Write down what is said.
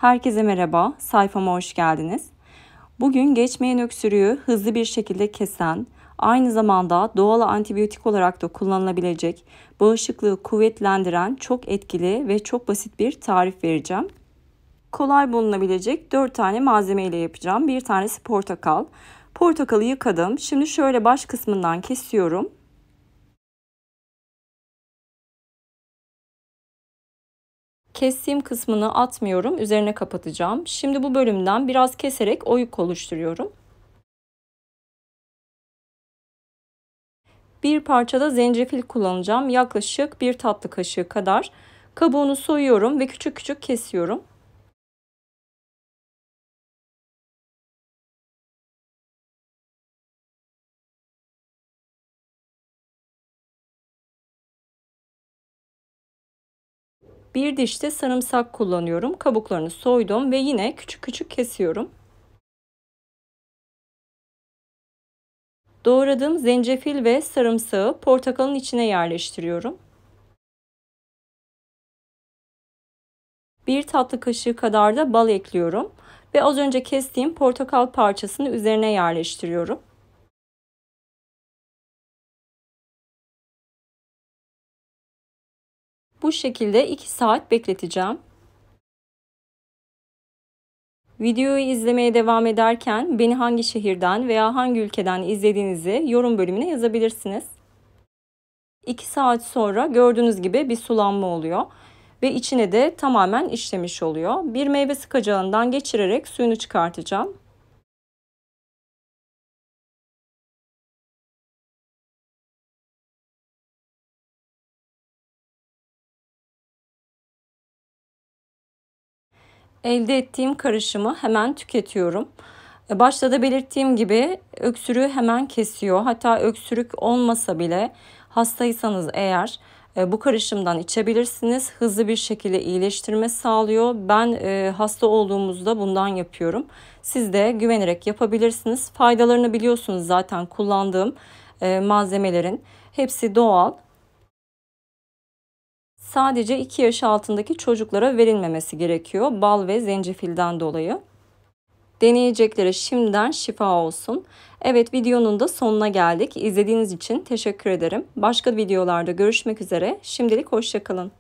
Herkese merhaba, sayfama hoş geldiniz. Bugün geçmeyen öksürüğü hızlı bir şekilde kesen, aynı zamanda doğal antibiyotik olarak da kullanılabilecek, bağışıklığı kuvvetlendiren çok etkili ve çok basit bir tarif vereceğim. Kolay bulunabilecek 4 tane malzeme ile yapacağım. Bir tanesi portakal. Portakalı yıkadım. Şimdi şöyle baş kısmından kesiyorum. Kestiğim kısmını atmıyorum. Üzerine kapatacağım. Şimdi bu bölümden biraz keserek oyuk oluşturuyorum. Bir parçada zencefil kullanacağım. Yaklaşık 1 tatlı kaşığı kadar. Kabuğunu soyuyorum ve küçük küçük kesiyorum. Bir diş de sarımsak kullanıyorum. Kabuklarını soydum ve yine küçük küçük kesiyorum. Doğradığım zencefil ve sarımsağı portakalın içine yerleştiriyorum. 1 tatlı kaşığı kadar da bal ekliyorum ve az önce kestiğim portakal parçasını üzerine yerleştiriyorum. Bu şekilde 2 saat bekleteceğim. Videoyu izlemeye devam ederken beni hangi şehirden veya hangi ülkeden izlediğinizi yorum bölümüne yazabilirsiniz. 2 saat sonra gördüğünüz gibi bir sulanma oluyor ve içine de tamamen işlemiş oluyor. Bir meyve sıkacağından geçirerek suyunu çıkartacağım. Elde ettiğim karışımı hemen tüketiyorum. Başta da belirttiğim gibi öksürüğü hemen kesiyor. Hatta öksürük olmasa bile hastaysanız eğer bu karışımdan içebilirsiniz. Hızlı bir şekilde iyileştirme sağlıyor. Ben hasta olduğumuzda bundan yapıyorum. Siz de güvenerek yapabilirsiniz. Faydalarını biliyorsunuz zaten kullandığım malzemelerin. Hepsi doğal. Sadece 2 yaş altındaki çocuklara verilmemesi gerekiyor bal ve zencefilden dolayı. Deneyeceklere şimdiden şifa olsun. Evet, videonun da sonuna geldik. İzlediğiniz için teşekkür ederim. Başka videolarda görüşmek üzere. Şimdilik hoşça kalın.